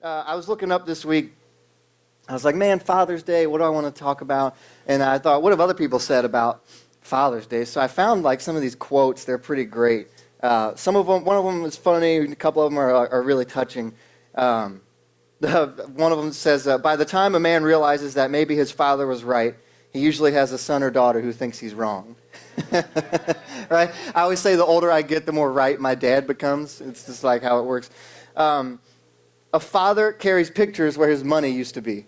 I was looking up this week. I was like, man, Father's Day, what do I want to talk about? And I thought, what have other people said about Father's Day? So I found like some of these quotes. They're pretty great. Some of them, one of them is funny. A couple of them are really touching. One of them says, by the time a man realizes that maybe his father was right, he usually has a son or daughter who thinks he's wrong. Right? I always say the older I get, the more right my dad becomes. It's just like how it works. A father carries pictures where his money used to be.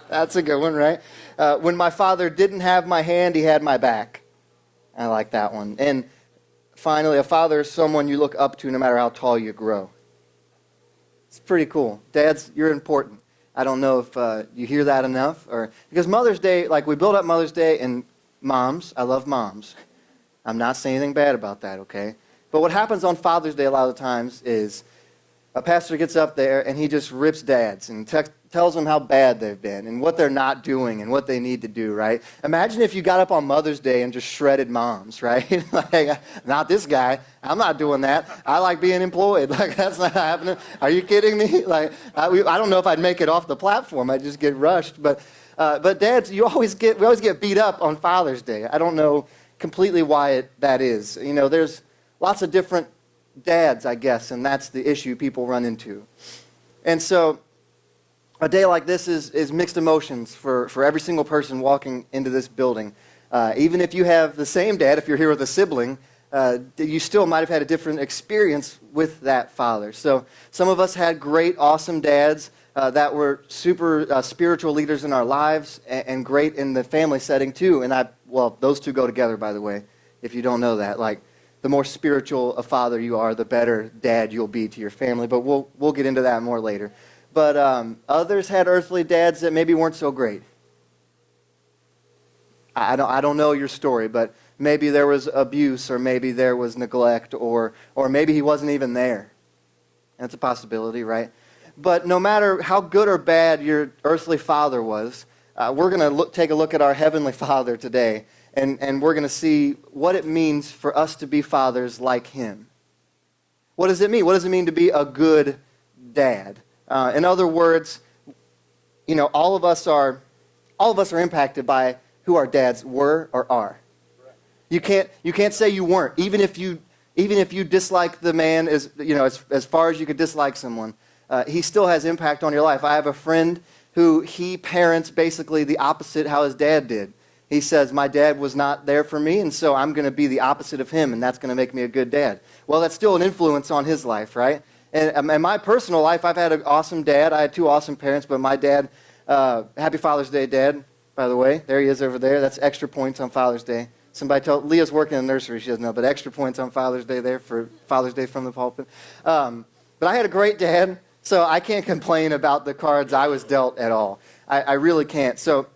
That's a good one, right? When my father didn't have my hand, he had my back. I like that one. And finally, a father is someone you look up to no matter how tall you grow. It's pretty cool. Dads, you're important. I don't know if you hear that enough. Because Mother's Day, like we build up Mother's Day, and moms, I love moms. I'm not saying anything bad about that, okay? But what happens on Father's Day a lot of the times is a pastor gets up there and he just rips dads and tells them how bad they've been and what they're not doing and what they need to do, right? Imagine if you got up on Mother's Day and just shredded moms, right? Like, not this guy. I'm not doing that. I like being employed. Like, that's not happening. Are you kidding me? Like, I don't know if I'd make it off the platform. I'd just get rushed. But dads, we always get beat up on Father's Day. I don't know completely why that is. You know, there's lots of different dads, I guess, and that's the issue people run into. And so a day like this is mixed emotions for every single person walking into this building. Even if you have the same dad, if you're here with a sibling, you still might have had a different experience with that father. So some of us had great, awesome dads that were super spiritual leaders in our lives and great in the family setting too. And those two go together, by the way, if you don't know that. Like, the more spiritual a father you are, the better dad you'll be to your family. But we'll get into that more later. But others had earthly dads that maybe weren't so great. I don't know your story, but maybe there was abuse, or maybe there was neglect, or maybe he wasn't even there. That's a possibility, right? But no matter how good or bad your earthly father was, we're going to take a look at our heavenly Father today. And we're going to see what it means for us to be fathers like him. What does it mean? What does it mean to be a good dad? In other words, you know, all of us are impacted by who our dads were or are. You can't say you weren't, even if you dislike the man as far as you could dislike someone. He still has impact on your life. I have a friend who he parents basically the opposite how his dad did. He says, my dad was not there for me, and so I'm going to be the opposite of him, and that's going to make me a good dad. Well, that's still an influence on his life, right? And in my personal life, I've had an awesome dad. I had two awesome parents, but my dad, happy Father's Day, Dad, by the way. There he is over there. That's extra points on Father's Day. Somebody told, Leah's working in the nursery. She doesn't know, but extra points on Father's Day there for Father's Day from the pulpit. But I had a great dad, so I can't complain about the cards I was dealt at all. I really can't. So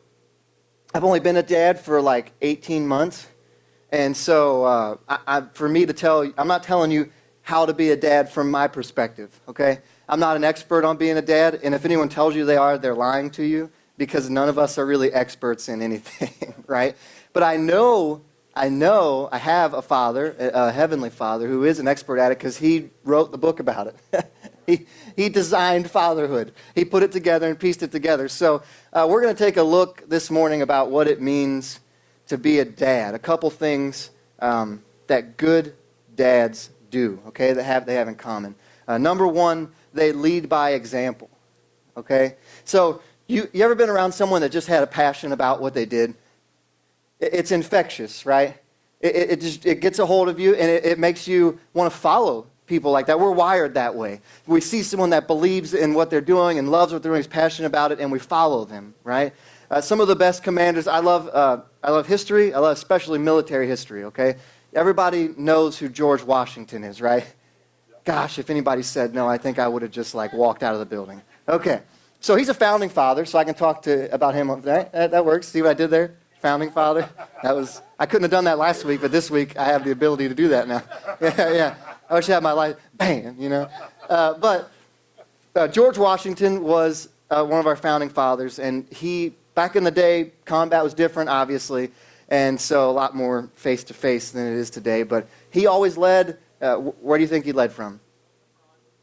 I've only been a dad for like 18 months. And so for me to tell you, I'm not telling you how to be a dad from my perspective, okay? I'm not an expert on being a dad. And if anyone tells you they are, they're lying to you, because none of us are really experts in anything, right? But I know I have a father, a heavenly Father, who is an expert at it because he wrote the book about it. He designed fatherhood. He put it together and pieced it together. So we're going to take a look this morning about what it means to be a dad. A couple things that good dads do, okay, they have in common. Number one, they lead by example, okay? So you ever been around someone that just had a passion about what they did? It's infectious, right? It gets a hold of you, and it makes you want to follow people like that. We're wired that way. We see someone that believes in what they're doing and loves what they're doing, is passionate about it, and we follow them, right? Some of the best commanders, I love history. I love especially military history, okay? Everybody knows who George Washington is, right? Gosh, if anybody said no, I think I would have just like walked out of the building. Okay, so he's a founding father, so I can talk about him. That works. See what I did there? Founding father. I couldn't have done that last week, but this week I have the ability to do that now. Yeah. I wish I had my life, bam, you know. But George Washington was one of our founding fathers, and back in the day, combat was different, obviously, and so a lot more face-to-face than it is today. But he always led, where do you think he led from?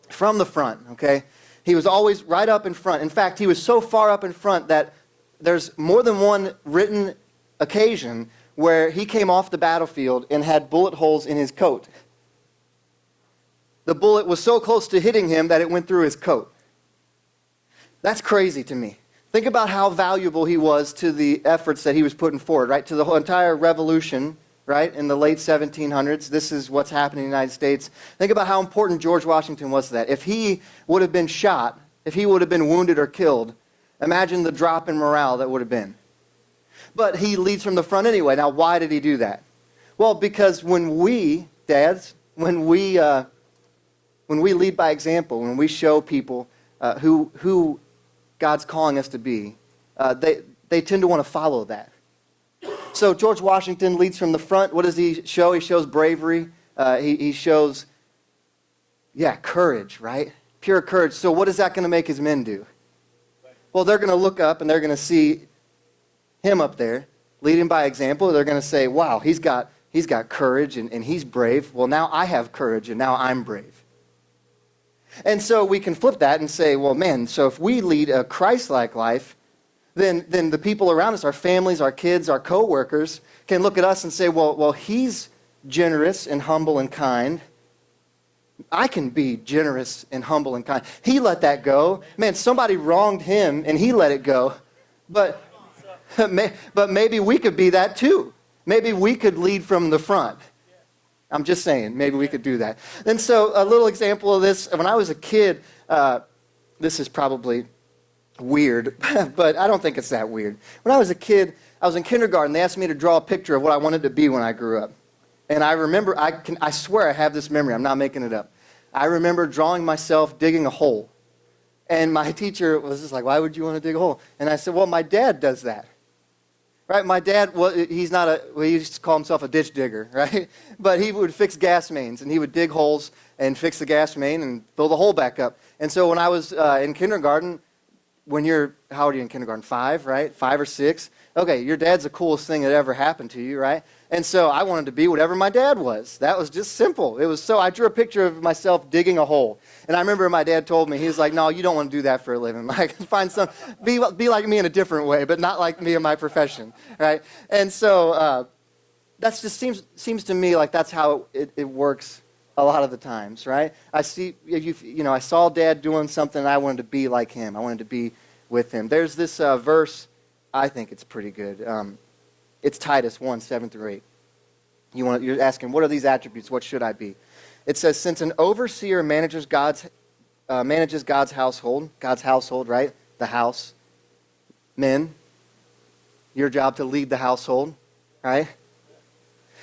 From the front, okay? He was always right up in front. In fact, he was so far up in front that there's more than one written occasion where he came off the battlefield and had bullet holes in his coat. The bullet was so close to hitting him that it went through his coat. That's crazy to me. Think about how valuable he was to the efforts that he was putting forward, right? To the whole entire revolution, right? In the late 1700s, this is what's happening in the United States. Think about how important George Washington was to that. If he would have been shot, if he would have been wounded or killed, imagine the drop in morale that would have been. But he leads from the front anyway. Now, why did he do that? Well, because when we, dads, when we lead by example, when we show people who God's calling us to be, they tend to want to follow that. So George Washington leads from the front. What does he show? He shows bravery. He shows, courage, right? Pure courage. So what is that going to make his men do? Well, they're going to look up and they're going to see him up there, leading by example. They're going to say, wow, he's got courage and he's brave. Well, now I have courage and now I'm brave. And so we can flip that and say, well, man, so if we lead a Christ-like life, then the people around us, our families, our kids, our co-workers, can look at us and say, well, he's generous and humble and kind. I can be generous and humble and kind. He let that go. Man, somebody wronged him and he let it go. But maybe we could be that too. Maybe we could lead from the front. I'm just saying, maybe we could do that. And so a little example of this, when I was a kid, this is probably weird, but I don't think it's that weird. When I was a kid, I was in kindergarten. They asked me to draw a picture of what I wanted to be when I grew up. And I remember, I swear I have this memory. I'm not making it up. I remember drawing myself digging a hole. And my teacher was just like, why would you want to dig a hole? And I said, well, my dad does that. Right, my dad, he used to call himself a ditch digger, right? But he would fix gas mains, and he would dig holes and fix the gas main and fill the hole back up. And so when I was in kindergarten, how old are you in kindergarten? 5, right? 5 or 6. Okay, your dad's the coolest thing that ever happened to you, right? And so I wanted to be whatever my dad was. That was just simple. I drew a picture of myself digging a hole. And I remember my dad told me, he was like, no, you don't want to do that for a living. Like, be like me in a different way, but not like me in my profession, right? And so that just seems to me like that's how it works a lot of the times, right? I saw Dad doing something and I wanted to be like him. I wanted to be with him. There's this verse, I think it's pretty good. It's Titus 1, 7 through 8. You're asking, what are these attributes? What should I be? It says, since an overseer manages God's household, right? The house. Men, your job to lead the household, right?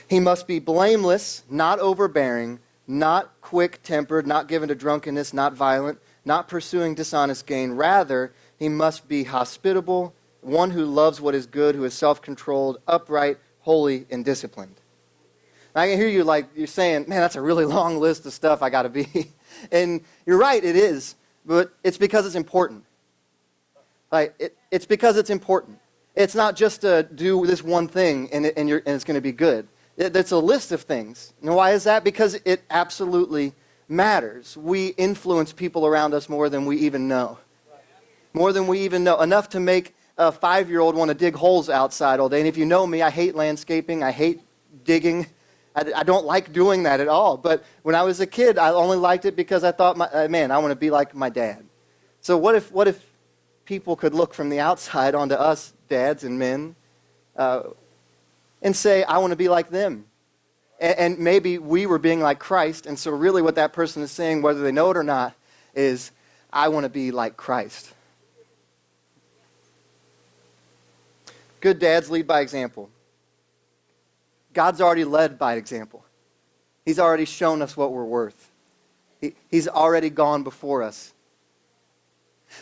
He must be blameless, not overbearing, not quick-tempered, not given to drunkenness, not violent, not pursuing dishonest gain. Rather, he must be hospitable, one who loves what is good, who is self-controlled, upright, holy, and disciplined. I can hear you you're saying, man, that's a really long list of stuff I got to be. And you're right, it is. But it's because it's important. It's because it's important. It's not just to do this one thing and it's going to be good. It's a list of things. And why is that? Because it absolutely matters. We influence people around us more than we even know. More than we even know. Enough to make a 5-year-old want to dig holes outside all day. And if you know me, I hate landscaping. I hate digging. I don't like doing that at all. But when I was a kid, I only liked it because I thought, man, I want to be like my dad. So what if people could look from the outside onto us, dads and men, and say, I want to be like them. And maybe we were being like Christ. And so really what that person is saying, whether they know it or not, is, I want to be like Christ. Good dads lead by example. God's already led by example. He's already shown us what we're worth. He's already gone before us.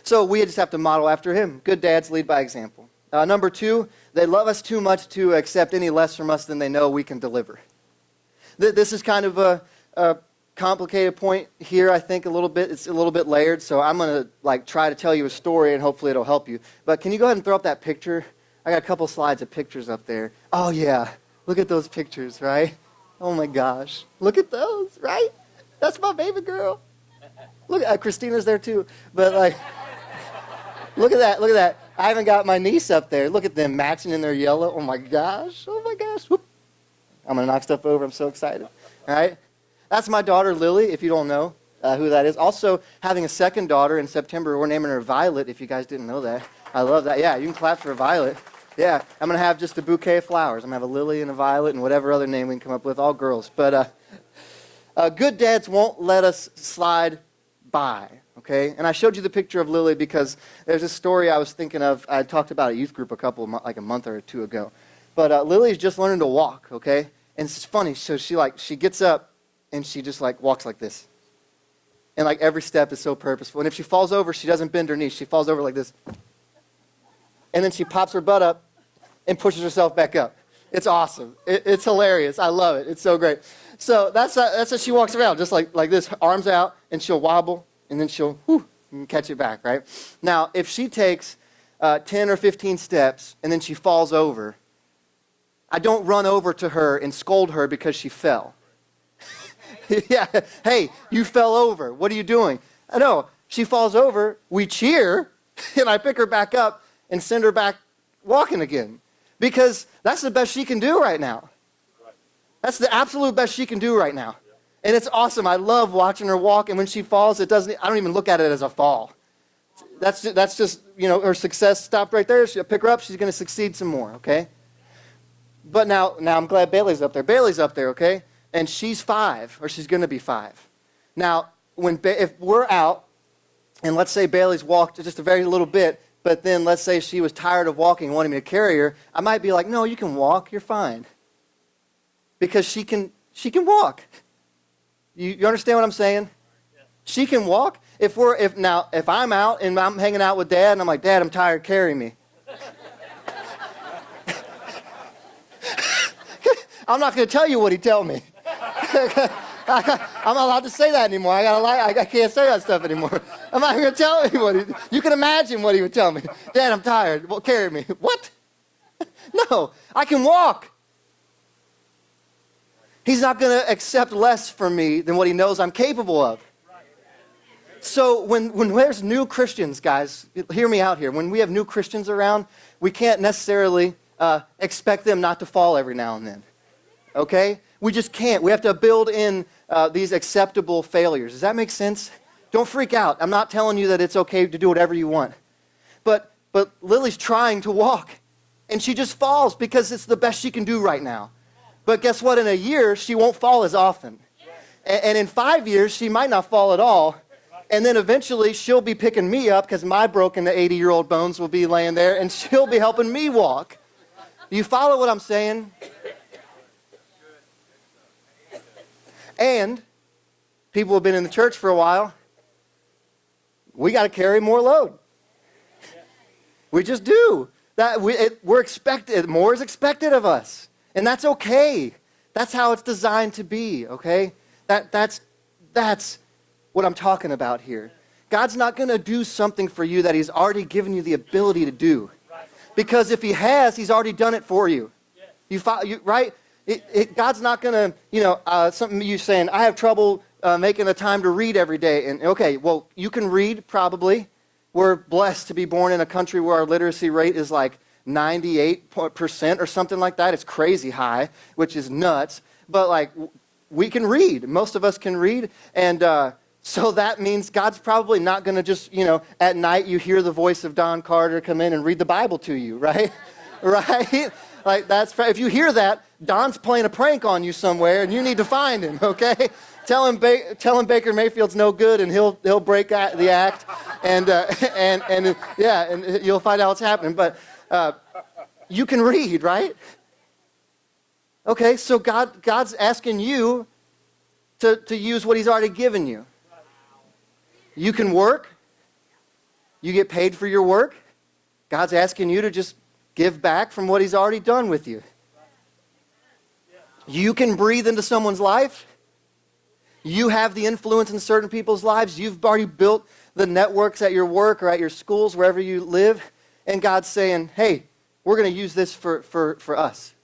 So we just have to model after him. Good dads lead by example. Number 2, they love us too much to accept any less from us than they know we can deliver. This is kind of a complicated point here, I think, a little bit. It's a little bit layered, so I'm going to try to tell you a story, and hopefully it'll help you. But can you go ahead and throw up that picture? I got a couple slides of pictures up there. Oh, yeah. Look at those pictures, right? Oh, my gosh. Look at those, right? That's my baby girl. Look, Christina's there too. But like, look at that. Look at that. I haven't got my niece up there. Look at them matching in their yellow. Oh my gosh. Oh my gosh. Whoop. I'm going to knock stuff over. I'm so excited. All right. That's my daughter, Lily, if you don't know who that is. Also, having a second daughter in September. We're naming her Violet, if you guys didn't know that. I love that. Yeah, you can clap for Violet. Yeah, I'm going to have just a bouquet of flowers. I'm going to have a Lily and a Violet and whatever other name we can come up with, all girls. But good dads won't let us slide by, okay? And I showed you the picture of Lily because there's a story I was thinking of. I talked about at youth group like a month or two ago. But Lily's just learning to walk, okay? And it's funny. So she gets up and she just like walks like this. And like every step is so purposeful. And if she falls over, she doesn't bend her knees. She falls over like this. And then she pops her butt up and pushes herself back up. It's awesome. It's hilarious. I love it. It's so great. So that's how she walks around, just like this, arms out, and she'll wobble, and then she'll catch it back, right? Now, if she takes 10 or 15 steps and then she falls over, I don't run over to her and scold her because she fell. Yeah, hey, you fell over. What are you doing? I know. She falls over, we cheer, and I pick her back up and send her back walking again. Because that's the best she can do right now. That's the absolute best she can do right now. And it's awesome. I love watching her walk, and when she falls, I don't even look at it as a fall. That's just, her success stopped right there. She'll pick her up, she's going to succeed some more, okay? But now I'm glad Bailey's up there. Bailey's up there, okay? And she's 5, or she's going to be 5. Now, if we're out, and let's say Bailey's walked just a very little bit, but then let's say she was tired of walking and wanted me to carry her, I might be like, no, you can walk, you're fine. Because she can walk. You understand what I'm saying? She can walk. If I'm out and I'm hanging out with Dad and I'm like, Dad, I'm tired, carry me. I'm not going to tell you what he'd tell me. I'm not allowed to say that anymore. I can't say that stuff anymore. I'm not going to tell anybody. You can imagine what he would tell me. Dad, I'm tired. Well, carry me. What? No, I can walk. He's not going to accept less from me than what he knows I'm capable of. So when there's new Christians, guys, hear me out here. When we have new Christians around, we can't necessarily expect them not to fall every now and then. Okay? We just can't. We have to build in these acceptable failures. Does that make sense? Don't freak out. I'm not telling you that it's okay to do whatever you want. But Lily's trying to walk, and she just falls because it's the best she can do right now. But guess what? In a year, she won't fall as often. And in 5 years, she might not fall at all. And then eventually, she'll be picking me up because my broken 80-year-old bones will be laying there, and she'll be helping me walk. You follow what I'm saying? And people who have been in the church for a while, we got to carry more load. We just do. We're expected. More is expected of us. And that's okay. That's how it's designed to be, okay? That's what I'm talking about here. God's not going to do something for you that he's already given you the ability to do. Because if he has, he's already done it for you. Right? God's not going to, something you saying, I have trouble making the time to read every day. And okay, well, you can read probably. We're blessed to be born in a country where our literacy rate is like 98% or something like that. It's crazy high, which is nuts. But like, we can read. Most of us can read. And so that means God's probably not going to just, at night you hear the voice of Don Carter come in and read the Bible to you, right? Right? Like if you hear that, Don's playing a prank on you somewhere and you need to find him, okay? Tell him Baker Mayfield's no good and he'll break the act and you'll find out what's happening. But you can read, right? Okay, so God's asking you to use what he's already given you. You can work. You get paid for your work. God's asking you to just give back from what he's already done with you. You can breathe into someone's life. You have the influence in certain people's lives. You've already built the networks at your work or at your schools, wherever you live. And God's saying, hey, we're going to use this for us.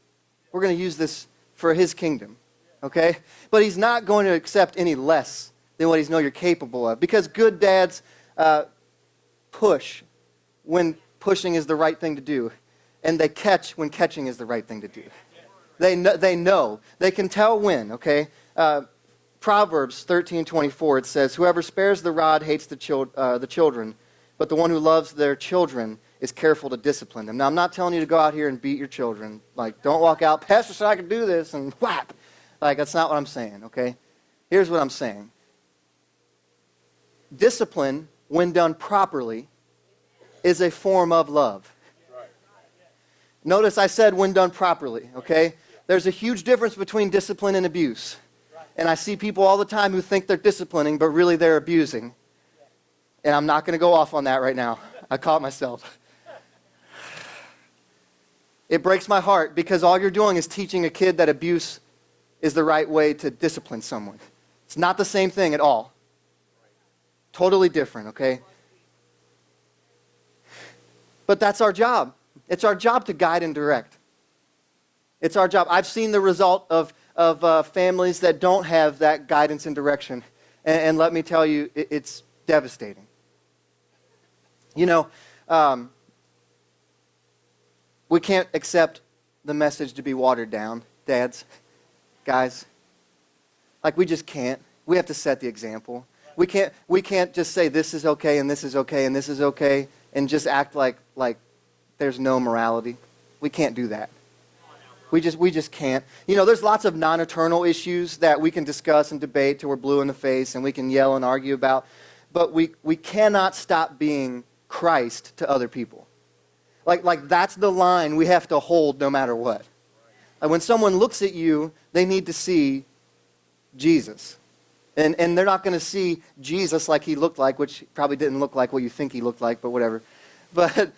We're going to use this for his kingdom. Okay? But he's not going to accept any less than what he's know you're capable of. Because good dads push when pushing is the right thing to do, and they catch when catching is the right thing to do. They know. They can tell when, okay? Proverbs 13:24, it says, "Whoever spares the rod hates the children, but the one who loves their children is careful to discipline them." Now, I'm not telling you to go out here and beat your children. Like, don't walk out, "Pastor said I could do this," and whap. Like, that's not what I'm saying, okay? Here's what I'm saying. Discipline, when done properly, is a form of love. Notice I said when done properly, okay? There's a huge difference between discipline and abuse. And I see people all the time who think they're disciplining, but really they're abusing. And I'm not going to go off on that right now. I caught myself. It breaks my heart because all you're doing is teaching a kid that abuse is the right way to discipline someone. It's not the same thing at all. Totally different, okay? But that's our job. It's our job to guide and direct. It's our job. I've seen the result of families that don't have that guidance and direction. And let me tell you, it's devastating. You know, we can't accept the message to be watered down, dads, guys. Like, we just can't. We have to set the example. We can't just say this is okay and this is okay and this is okay and just act like there's no morality. We can't do that. We just can't. You know, there's lots of non-eternal issues that we can discuss and debate till we're blue in the face and we can yell and argue about, but we cannot stop being Christ to other people. Like that's the line we have to hold no matter what. Like, when someone looks at you, they need to see Jesus. And they're not going to see Jesus like he looked like, which probably didn't look like what you think he looked like, but whatever. But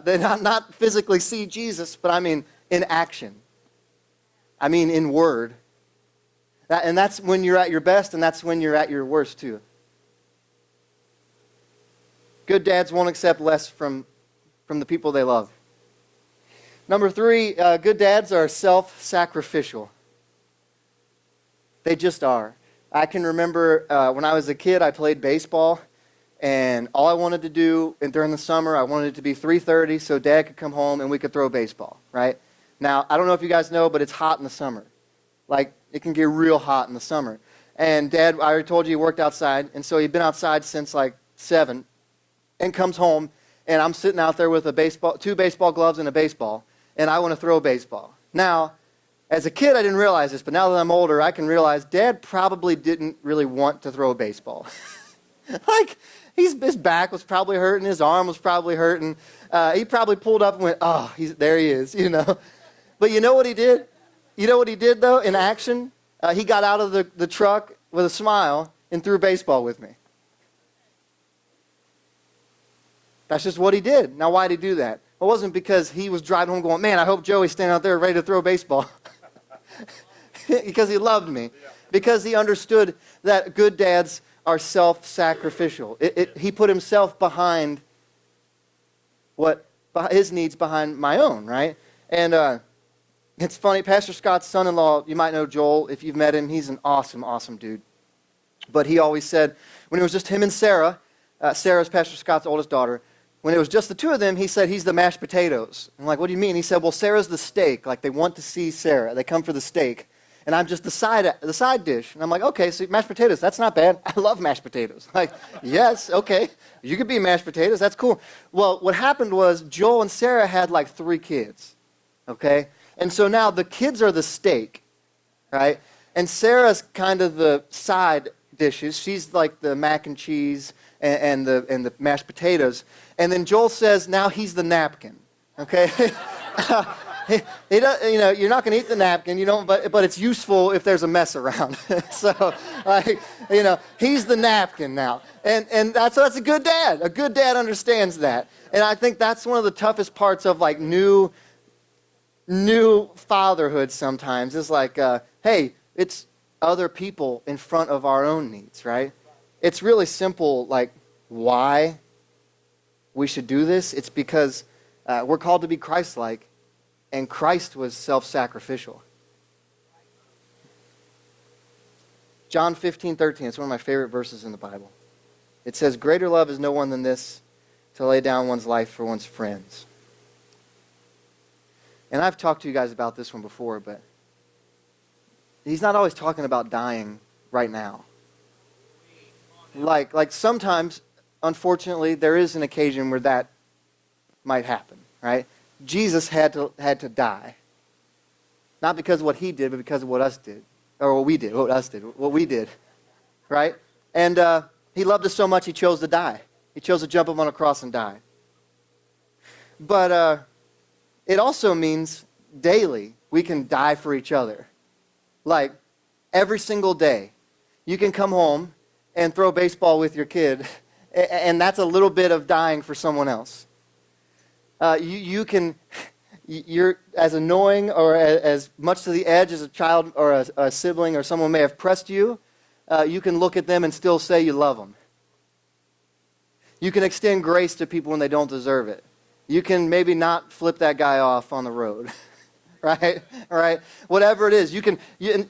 they not physically see Jesus, but I mean in action. I mean in word. And that's when you're at your best, and that's when you're at your worst too. Good dads won't accept less from the people they love. Number 3, good dads are self-sacrificial. They just are. I can remember when I was a kid, I played baseball, and all I wanted to do, and during the summer, I wanted it to be 3:30 so Dad could come home and we could throw baseball, right? Now, I don't know if you guys know, but it's hot in the summer. Like, it can get real hot in the summer. And Dad, I already told you, he worked outside, and so he'd been outside since like 7, and comes home, and I'm sitting out there with 2 baseball gloves and a baseball, and I want to throw a baseball. Now, as a kid, I didn't realize this, but now that I'm older, I can realize Dad probably didn't really want to throw a baseball. Like, his back was probably hurting, his arm was probably hurting. He probably pulled up and went, "Oh, there he is," you know. But you know what he did? You know what he did, though, in action? He got out of the truck with a smile and threw a baseball with me. That's just what he did. Now, why did he do that? It wasn't because he was driving home going, "Man, I hope Joey's standing out there ready to throw a baseball." Because he loved me. Because he understood that good dads are self-sacrificial. He put himself behind his needs behind my own, right? And it's funny, Pastor Scott's son-in-law, you might know Joel if you've met him. He's an awesome, awesome dude. But he always said, when it was just him and Sarah, Sarah's Pastor Scott's oldest daughter, when it was just the two of them, he said, he's the mashed potatoes. I'm like, what do you mean? He said, well, Sarah's the steak. Like, they want to see Sarah. They come for the steak. And I'm just the side dish. And I'm like, okay, so mashed potatoes, that's not bad. I love mashed potatoes. Like, yes, okay. You could be mashed potatoes. That's cool. Well, what happened was Joel and Sarah had like 3 kids, okay? And so now the kids are the steak, right? And Sarah's kind of the side dishes. She's like the mac and cheese and the mashed potatoes. And then Joel says now he's the napkin, okay? He does, you know, you're not going to eat the napkin, you know, but it's useful if there's a mess around. So, like, you know, he's the napkin now. And that's a good dad. A good dad understands that. And I think that's one of the toughest parts of, like, new fatherhood sometimes is like, hey, it's other people in front of our own needs, right? It's really simple, like, why we should do this. It's because we're called to be Christ-like, and Christ was self-sacrificial. John 15:13. It's one of my favorite verses in the Bible. It says, "Greater love is no one than this, to lay down one's life for one's friends." And I've talked to you guys about this one before, but he's not always talking about dying right now. Like sometimes, unfortunately, there is an occasion where that might happen, right? Jesus had to die. Not because of what he did, but because of what us did. Or what we did, what we did, right? And he loved us so much he chose to die. He chose to jump up on a cross and die. But it also means daily we can die for each other. Like every single day. You can come home and throw baseball with your kid, and that's a little bit of dying for someone else. You're as annoying or as much to the edge as a child or a sibling or someone may have pressed you, you can look at them and still say you love them. You can extend grace to people when they don't deserve it. You can maybe not flip that guy off on the road, right? All right, whatever it is,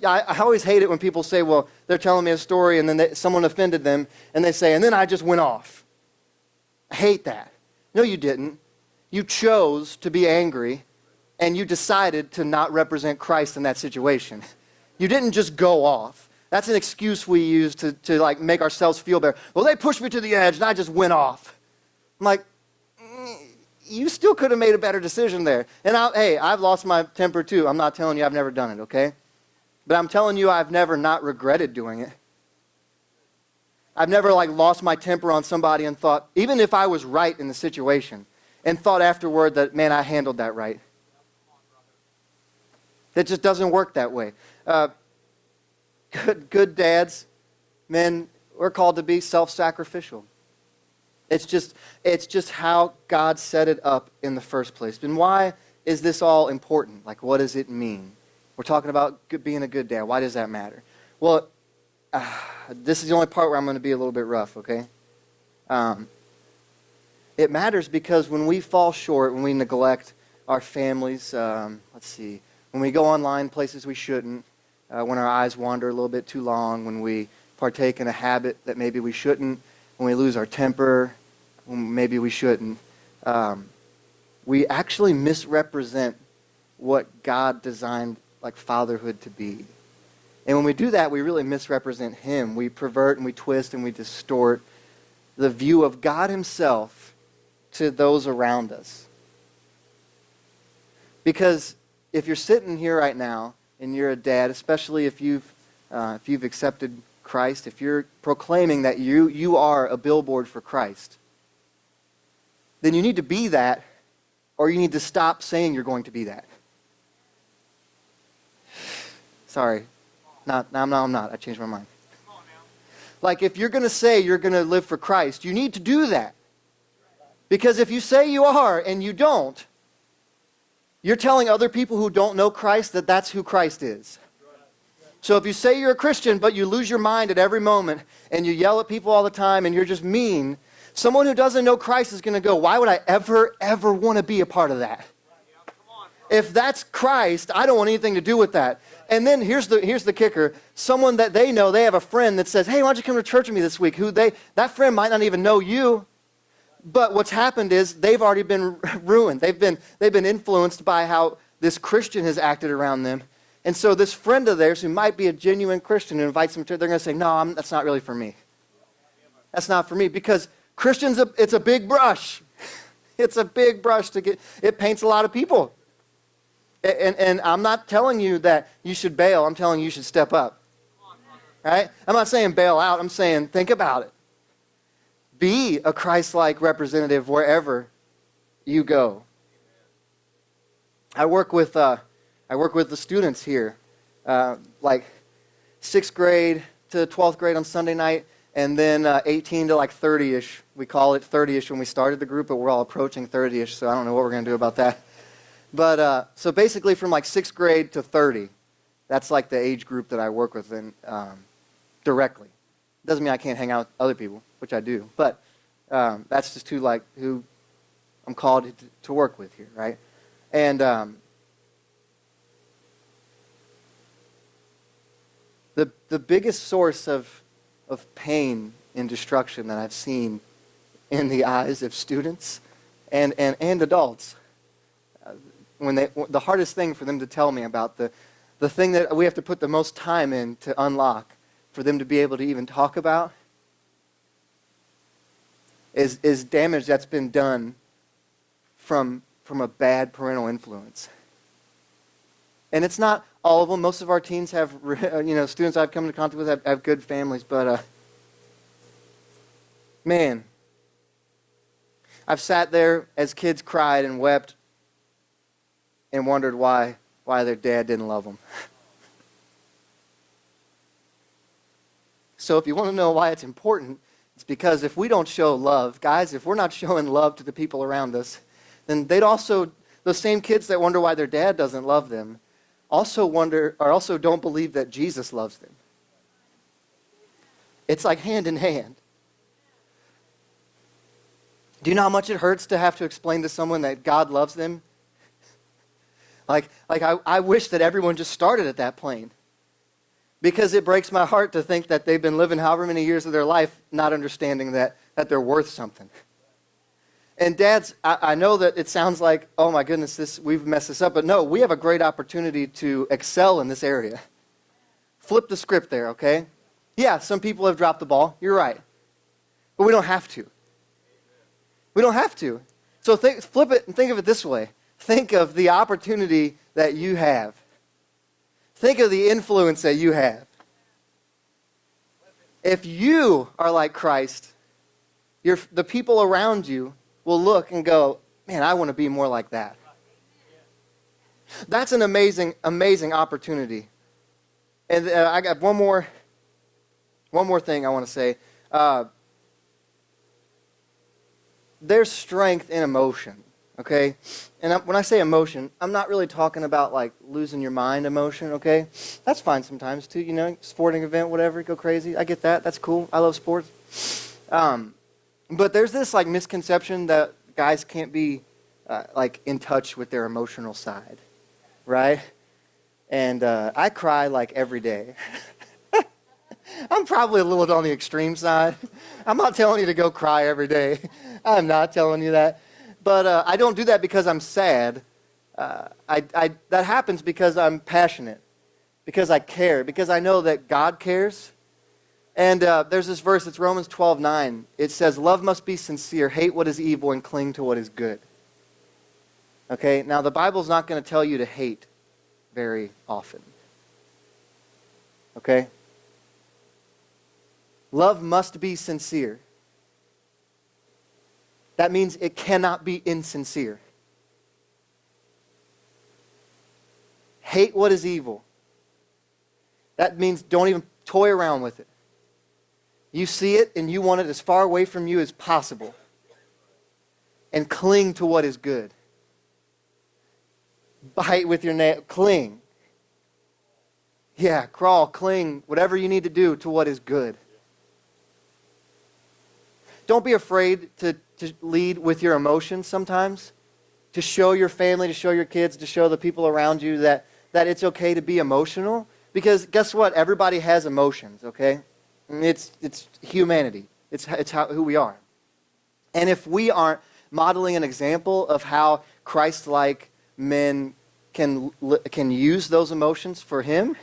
I always hate it when people say, well, they're telling me a story and then someone offended them and they say, and then I just went off. I hate that. No, you didn't. You chose to be angry and you decided to not represent Christ in that situation. You didn't just go off. That's an excuse we use to like make ourselves feel better. Well, they pushed me to the edge and I just went off. I'm like, you still could have made a better decision there. And I've lost my temper too. I'm not telling you I've never done it, okay? But I'm telling you I've never not regretted doing it. I've never lost my temper on somebody and thought, even if I was right in the situation, and thought afterward that, man, I handled that right. That just doesn't work that way. Good dads, men, we're called to be self-sacrificial. It's just how God set it up in the first place. And why is this all important? Like, what does it mean? We're talking about being a good dad. Why does that matter? Well, this is the only part where I'm going to be a little bit rough, okay? It matters because when we fall short, when we neglect our families, when we go online places we shouldn't, when our eyes wander a little bit too long, when we partake in a habit that maybe we shouldn't, when we lose our temper, when maybe we shouldn't, we actually misrepresent what God designed fatherhood to be. And when we do that, we really misrepresent him. We pervert and we twist and we distort the view of God himself to those around us. Because if you're sitting here right now and you're a dad, especially if you've accepted Christ, if you're proclaiming that you are a billboard for Christ, then you need to be that, or you need to stop saying you're going to be that. Sorry. I'm not. I changed my mind. If you're going to say you're going to live for Christ, you need to do that. Because if you say you are and you don't, you're telling other people who don't know Christ that that's who Christ is. So if you say you're a Christian, but you lose your mind at every moment, and you yell at people all the time, and you're just mean, someone who doesn't know Christ is going to go, why would I ever want to be a part of that? If that's Christ, I don't want anything to do with that. And then here's the kicker. Someone that they know, they have a friend that says, hey, why don't you come to church with me this week? That friend might not even know you. But what's happened is they've already been ruined. They've been influenced by how this Christian has acted around them. And so this friend of theirs who might be a genuine Christian and invites them to, they're going to say, no, that's not really for me. That's not for me. Because Christians, it's a big brush. It's a big brush it paints a lot of people. And I'm not telling you that you should bail. I'm telling you you should step up. Right? I'm not saying bail out. I'm saying think about it. Be a Christ-like representative wherever you go. I work with the students here, 6th grade to 12th grade on Sunday night, and then 18 to 30-ish. We call it 30-ish when we started the group, but we're all approaching 30-ish, so I don't know what we're going to do about that. But so basically from 6th grade to 30, that's the age group that I work with directly. Doesn't mean I can't hang out with other people, which I do, but that's just who I'm called to work with here, right? And The biggest source of pain and destruction that I've seen in the eyes of students and adults, the hardest thing for them to tell me about, the thing that we have to put the most time in to unlock, for them to be able to even talk about, is damage that's been done from a bad parental influence. And it's not all of them. Most of our teens have, students I've come into contact with have good families, but man, I've sat there as kids cried and wept and wondered why their dad didn't love them. So if you want to know why it's important, it's because if we don't show love, guys, if we're not showing love to the people around us, then those same kids that wonder why their dad doesn't love them, also don't believe that Jesus loves them. It's like hand in hand. Do you know how much it hurts to have to explain to someone that God loves them? I wish that everyone just started at that plane. Because it breaks my heart to think that they've been living however many years of their life not understanding that they're worth something. And dads, I know that it sounds like, oh my goodness, we've messed this up. But no, we have a great opportunity to excel in this area. Flip the script there, okay? Yeah, some people have dropped the ball. You're right. But we don't have to. We don't have to. So flip it and think of it this way. Think of the opportunity that you have. Think of the influence that you have. If you are like Christ, the people around you will look and go, man, I want to be more like that. That's an amazing, amazing opportunity. And I got one more thing I want to say. There's strength in emotion, okay? And when I say emotion, I'm not really talking about like losing your mind emotion, okay? That's fine sometimes too, sporting event, whatever, go crazy. I get that. That's cool. I love sports. But there's this like misconception that guys can't be like in touch with their emotional side, right? And I cry like every day. I'm probably a little on the extreme side. I'm not telling you to go cry every day. I'm not telling you that. But I don't do that because I'm sad. That happens because I'm passionate, because I care, because I know that God cares. And there's this verse, it's Romans 12:9. It says, love must be sincere, hate what is evil, and cling to what is good. Okay, now the Bible's not going to tell you to hate very often. Okay? Love must be sincere. That means it cannot be insincere. Hate what is evil. That means don't even toy around with it. You see it and you want it as far away from you as possible. And cling to what is good. Bite with your nail. Cling. Yeah, crawl, cling, whatever you need to do to what is good. Don't be afraid to lead with your emotions sometimes. To show your family, to show your kids, to show the people around you that it's okay to be emotional. Because guess what? Everybody has emotions, okay? It's humanity. It's who we are. And if we aren't modeling an example of how Christ-like men can use those emotions for Him,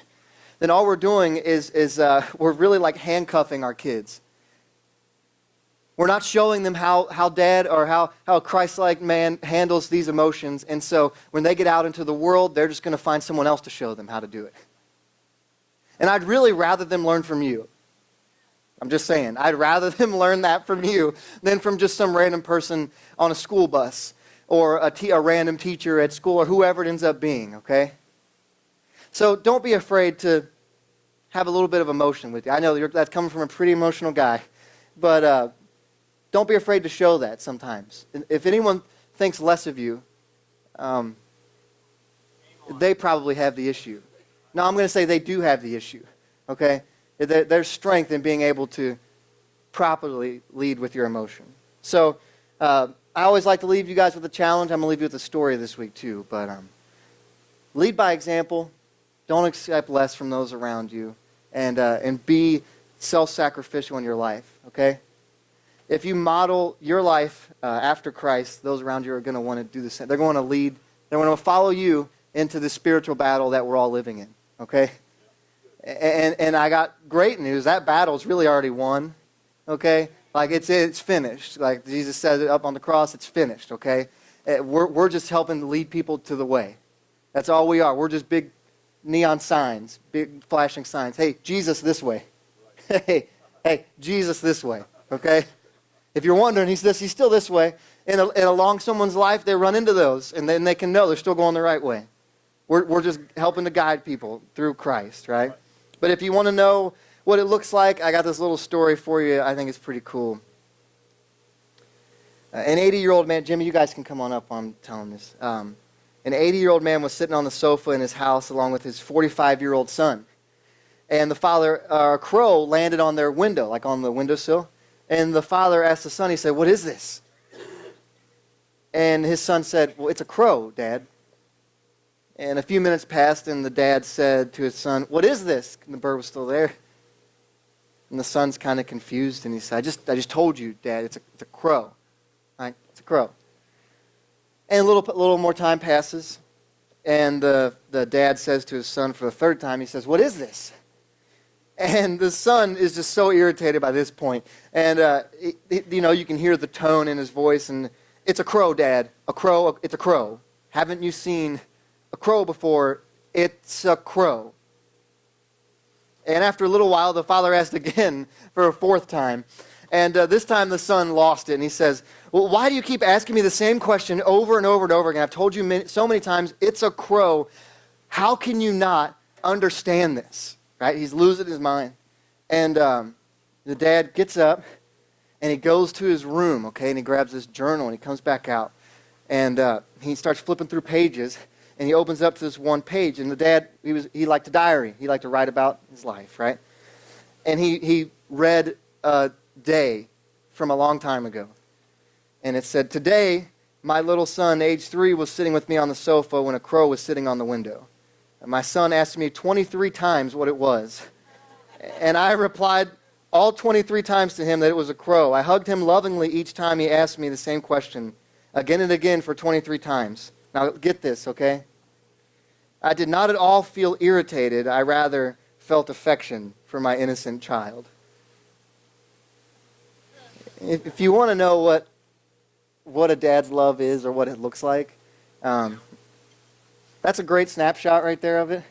then all we're doing is we're really like handcuffing our kids. We're not showing them how dad or how a Christ-like man handles these emotions. And so when they get out into the world, they're just going to find someone else to show them how to do it. And I'd really rather them learn from you. I'm just saying, I'd rather them learn that from you than from just some random person on a school bus or a random teacher at school or whoever it ends up being, okay? So don't be afraid to have a little bit of emotion with you. I know that's coming from a pretty emotional guy, but don't be afraid to show that sometimes. If anyone thinks less of you, they probably have the issue. No, I'm going to say they do have the issue, okay? There's strength in being able to properly lead with your emotion. So I always like to leave you guys with a challenge. I'm going to leave you with a story this week too. But lead by example. Don't accept less from those around you. and be self-sacrificial in your life, okay? If you model your life after Christ, those around you are going to want to do the same. They're going to lead. They're going to follow you into the spiritual battle that we're all living in, okay? And I got great news. That battle's really already won, okay? Like, it's finished. Like Jesus said it up on the cross, it's finished, okay? We're just helping to lead people to the way. That's all we are. We're just big neon signs, big flashing signs. Hey, Jesus this way. Hey, Jesus this way, okay? If you're wondering, he's still this way. And along someone's life, they run into those, and then they can know they're still going the right way. We're just helping to guide people through Christ, right? But if you want to know what it looks like, I got this little story for you. I think it's pretty cool. An 80-year-old man, Jimmy, you guys can come on up while I'm telling this. An 80-year-old man was sitting on the sofa in his house along with his 45-year-old son. And the father, a crow landed on their window, like on the windowsill. And the father asked the son, he said, "What is this?" And his son said, "Well, it's a crow, Dad." And a few minutes passed, and the dad said to his son, "What is this?" And the bird was still there. And the son's kind of confused, and he said, I just told you, Dad, it's a crow. Right? It's a crow. And a little more time passes, and the dad says to his son for the third time, he says, "What is this?" And the son is just so irritated by this point. And, you can hear the tone in his voice, and "It's a crow, Dad. A crow, it's a crow. Haven't you seen a crow before? It's a crow." And after a little while, the father asked again for a fourth time. And this time the son lost it, and he says, "Well, why do you keep asking me the same question over and over and over again? I've told you so many times, it's a crow. How can you not understand this?" Right? He's losing his mind. And the dad gets up, and he goes to his room, okay, and he grabs this journal, and he comes back out. And he starts flipping through pages, and he opens up to this one page. And the dad, he liked a diary. He liked to write about his life, right? And he read a day from a long time ago. And it said, "Today, my little son, age 3, was sitting with me on the sofa when a crow was sitting on the window. And my son asked me 23 times what it was. And I replied all 23 times to him that it was a crow. I hugged him lovingly each time he asked me the same question, again and again for 23 times. Now get this, okay? I did not at all feel irritated. I rather felt affection for my innocent child." If you want to know what a dad's love is or what it looks like, that's a great snapshot right there of it.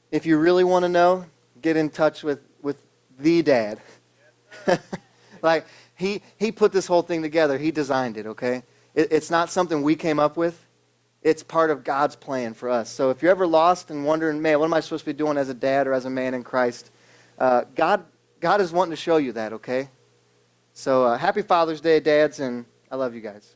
If you really want to know, get in touch with the dad. Like, he put this whole thing together. He designed it, okay? It's not something we came up with. It's part of God's plan for us. So if you're ever lost and wondering, man, what am I supposed to be doing as a dad or as a man in Christ? God is wanting to show you that, okay? So happy Father's Day, dads, and I love you guys.